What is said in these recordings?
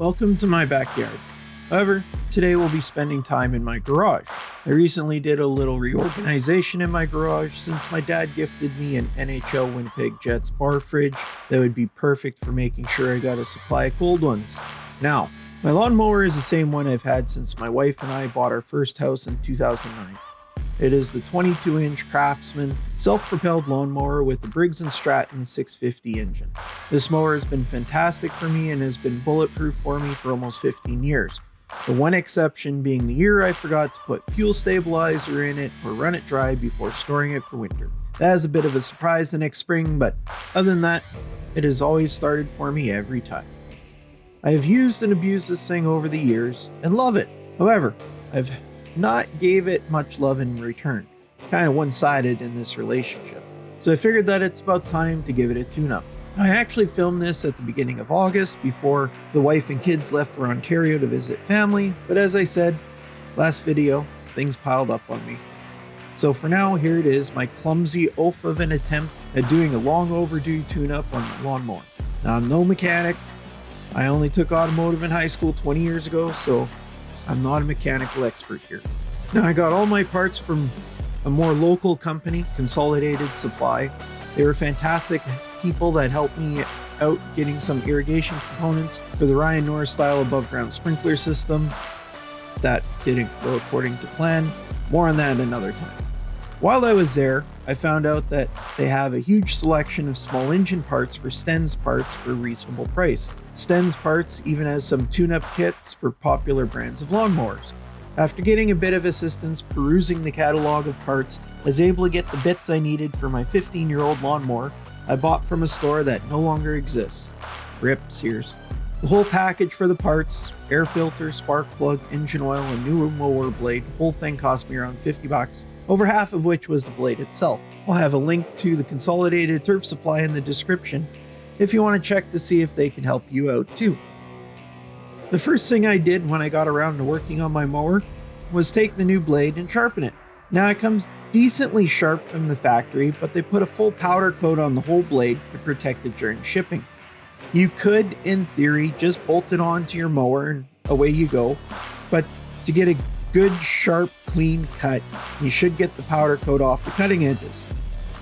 welcome to my backyard. However, today we'll be spending time in my garage. I recently did a little reorganization in my garage since my dad gifted me an NHL Winnipeg Jets bar fridge that would be perfect for making sure I got a supply of cold ones. Now, my lawnmower is the same one I've had since my wife and I bought our first house in 2009. It is the 22-inch Craftsman self-propelled lawnmower with the Briggs & Stratton 650 engine. This mower has been fantastic for me and has been bulletproof for me for almost 15 years. The one exception being the year I forgot to put fuel stabilizer in it or run it dry before storing it for winter. That is a bit of a surprise the next spring, but other than that, it has always started for me every time. I have used and abused this thing over the years and love it. However, I've not gave it much love in return. Kind of one-sided in this relationship. So I figured that it's about time to give it a tune-up. I actually filmed this at the beginning of August before the wife and kids left for Ontario to visit family, but as I said, last video, things piled up on me. So for now, here it is, my clumsy oaf of an attempt at doing a long overdue tune-up on the lawnmower. Now I'm no mechanic. I only took automotive in high school 20 years ago, so I'm not a mechanical expert here. Now I got all my parts from a more local company, Consolidated Supply. They were fantastic people that helped me out getting some irrigation components for the Ryan Norris style above ground sprinkler system. That didn't go according to plan. More on that another time. While I was there, I found out that they have a huge selection of small engine parts for Sten's parts for a reasonable price. Sten's parts even has some tune-up kits for popular brands of lawnmowers. After getting a bit of assistance perusing the catalog of parts, I was able to get the bits I needed for my 15-year-old lawnmower I bought from a store that no longer exists. RIP Sears. The whole package for the parts, air filter, spark plug, engine oil, and new mower blade, the whole thing cost me around $50, over half of which was the blade itself. I'll have a link to the Consolidated Turf Supply in the description if you want to check to see if they can help you out too. The first thing I did when I got around to working on my mower was take the new blade and sharpen it. Now it comes decently sharp from the factory, but they put a full powder coat on the whole blade to protect it during shipping. You could, in theory, just bolt it onto your mower and away you go, but to get a good, sharp, clean cut, you should get the powder coat off the cutting edges.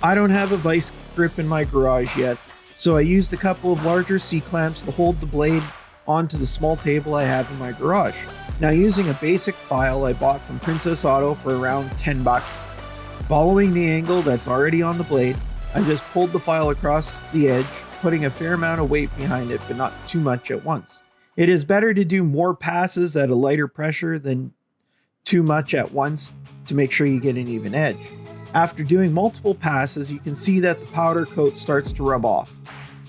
I don't have a vice grip in my garage yet, so I used a couple of larger C-clamps to hold the blade onto the small table I have in my garage. Now, using a basic file I bought from Princess Auto for around $10, following the angle that's already on the blade, I just pulled the file across the edge, putting a fair amount of weight behind it, but not too much at once. It is better to do more passes at a lighter pressure than too much at once to make sure you get an even edge. After doing multiple passes, you can see that the powder coat starts to rub off.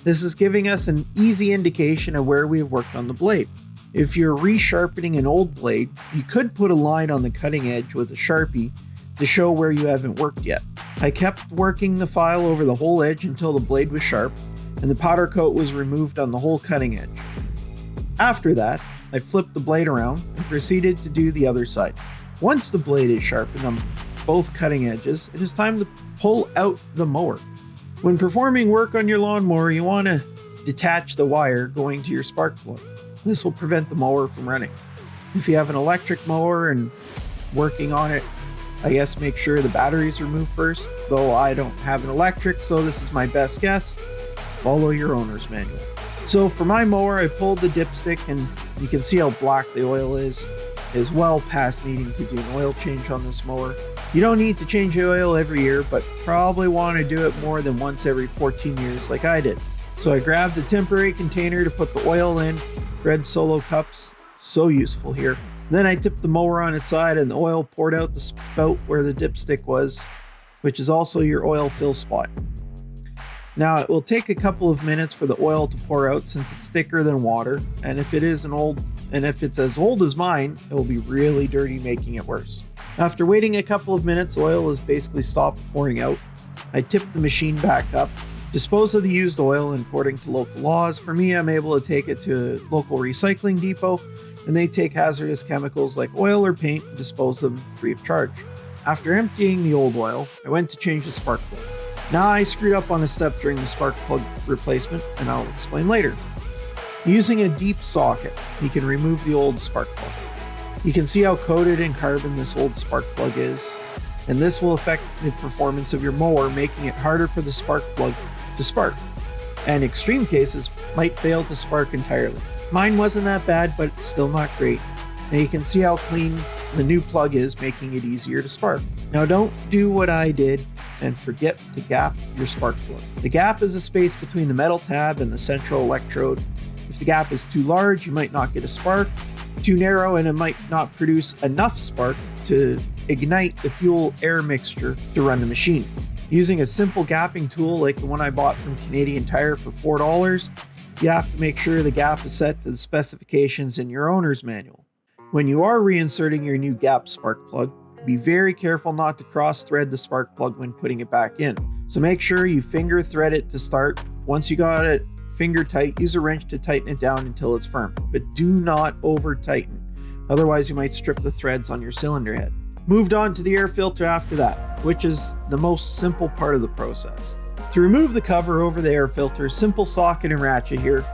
This is giving us an easy indication of where we have worked on the blade. If you're resharpening an old blade, you could put a line on the cutting edge with a Sharpie to show where you haven't worked yet. I kept working the file over the whole edge until the blade was sharp and the powder coat was removed on the whole cutting edge. After that, I flipped the blade around and proceeded to do the other side. Once the blade is sharpened on both cutting edges, it is time to pull out the mower. When performing work on your lawnmower, you want to detach the wire going to your spark plug. This will prevent the mower from running. If you have an electric mower and working on it, I guess make sure the battery's removed first, though I don't have an electric, so this is my best guess. Follow your owner's manual. So for my mower, I pulled the dipstick and you can see how black the oil is well past needing to do an oil change on this mower. You don't need to change the oil every year, but probably want to do it more than once every 14 years like I did. So I grabbed a temporary container to put the oil in, red Solo cups, so useful here. Then I tipped the mower on its side and the oil poured out the spout where the dipstick was, which is also your oil fill spot. Now it will take a couple of minutes for the oil to pour out since it's thicker than water, and if it's as old as mine, it will be really dirty, making it worse. After waiting a couple of minutes, oil has basically stopped pouring out. I tipped the machine back up, dispose of the used oil, and according to local laws, for me, I'm able to take it to a local recycling depot, and they take hazardous chemicals like oil or paint and dispose them free of charge. After emptying the old oil, I went to change the spark plug. Now I screwed up on a step during the spark plug replacement, and I'll explain later. Using a deep socket, you can remove the old spark plug. You can see how coated in carbon this old spark plug is, and this will affect the performance of your mower, making it harder for the spark plug to spark, and extreme cases might fail to spark entirely. Mine wasn't that bad, but still not great. Now you can see how clean the new plug is, making it easier to spark. Now don't do what I did and forget to gap your spark plug. The gap is a space between the metal tab and the central electrode. If the gap is too large, you might not get a spark. Too narrow, and it might not produce enough spark to ignite the fuel-air mixture to run the machine. Using a simple gapping tool like the one I bought from Canadian Tire for $4, you have to make sure the gap is set to the specifications in your owner's manual. When you are reinserting your new gap spark plug, be very careful not to cross-thread the spark plug when putting it back in. So make sure you finger thread it to start. Once you got it finger tight, use a wrench to tighten it down until it's firm, but do not over tighten. Otherwise you might strip the threads on your cylinder head. Moved on to the air filter after that, which is the most simple part of the process. To remove the cover over the air filter, simple socket and ratchet here.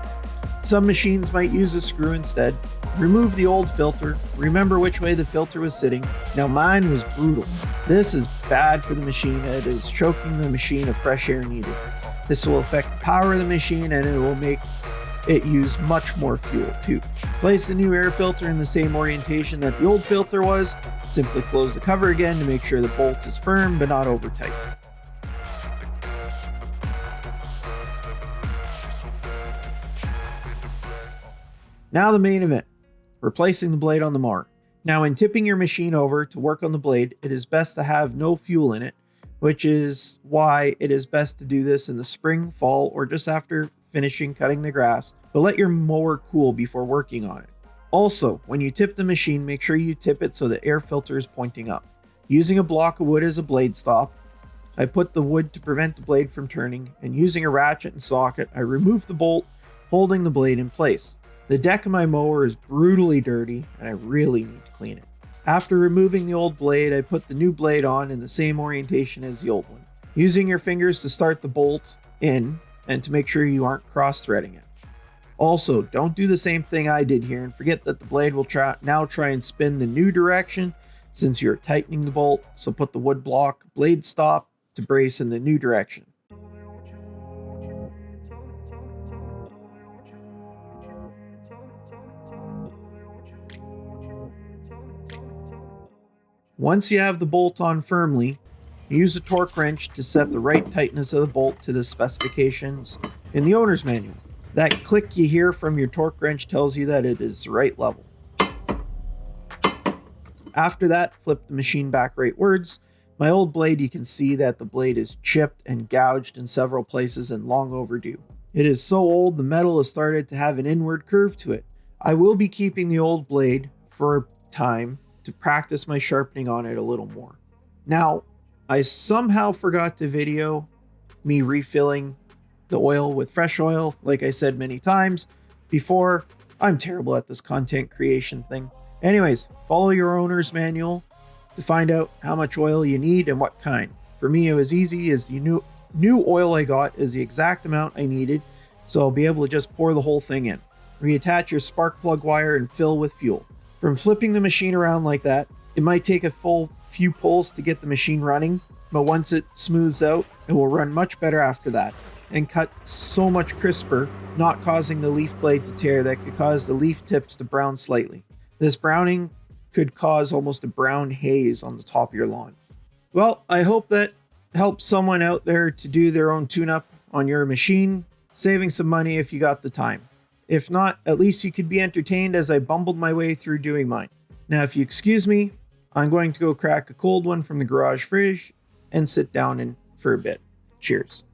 Some machines might use a screw instead. Remove the old filter. Remember which way the filter was sitting. Now mine was brutal. This is bad for the machine. It is choking the machine of fresh air needed. This will affect the power of the machine, and it will make it use much more fuel too. Place the new air filter in the same orientation that the old filter was. Simply close the cover again to make sure the bolt is firm but not over tight. Now the main event, replacing the blade on the mower. Now in tipping your machine over to work on the blade, it is best to have no fuel in it, which is why it is best to do this in the spring, fall, or just after finishing cutting the grass, but let your mower cool before working on it. Also, when you tip the machine, make sure you tip it so the air filter is pointing up. Using a block of wood as a blade stop, I put the wood to prevent the blade from turning, and using a ratchet and socket, I remove the bolt, holding the blade in place. The deck of my mower is brutally dirty, and I really need to clean it. After removing the old blade, I put the new blade on in the same orientation as the old one, using your fingers to start the bolt in and to make sure you aren't cross-threading it. Also, don't do the same thing I did here and forget that the blade will now try and spin the new direction since you're tightening the bolt, so put the wood block blade stop to brace in the new direction. Once you have the bolt on firmly, use a torque wrench to set the right tightness of the bolt to the specifications in the owner's manual. That click you hear from your torque wrench tells you that it is the right level. After that, flip the machine back rightwards. My old blade, you can see that the blade is chipped and gouged in several places and long overdue. It is so old the metal has started to have an inward curve to it. I will be keeping the old blade for a time to practice my sharpening on it a little more. Now, I somehow forgot to video me refilling the oil with fresh oil, like I said many times before. I'm terrible at this content creation thing. Anyways, follow your owner's manual to find out how much oil you need and what kind. For me, it was easy, as the new oil I got is the exact amount I needed, so I'll be able to just pour the whole thing in. Reattach your spark plug wire and fill with fuel. From flipping the machine around like that, it might take a full few pulls to get the machine running, but once it smooths out, it will run much better after that and cut so much crisper, not causing the leaf blade to tear that could cause the leaf tips to brown slightly. This browning could cause almost a brown haze on the top of your lawn. Well, I hope that helps someone out there to do their own tune-up on your machine, saving some money if you got the time. If not, at least you could be entertained as I bumbled my way through doing mine. Now, if you excuse me, I'm going to go crack a cold one from the garage fridge and sit down for a bit. Cheers.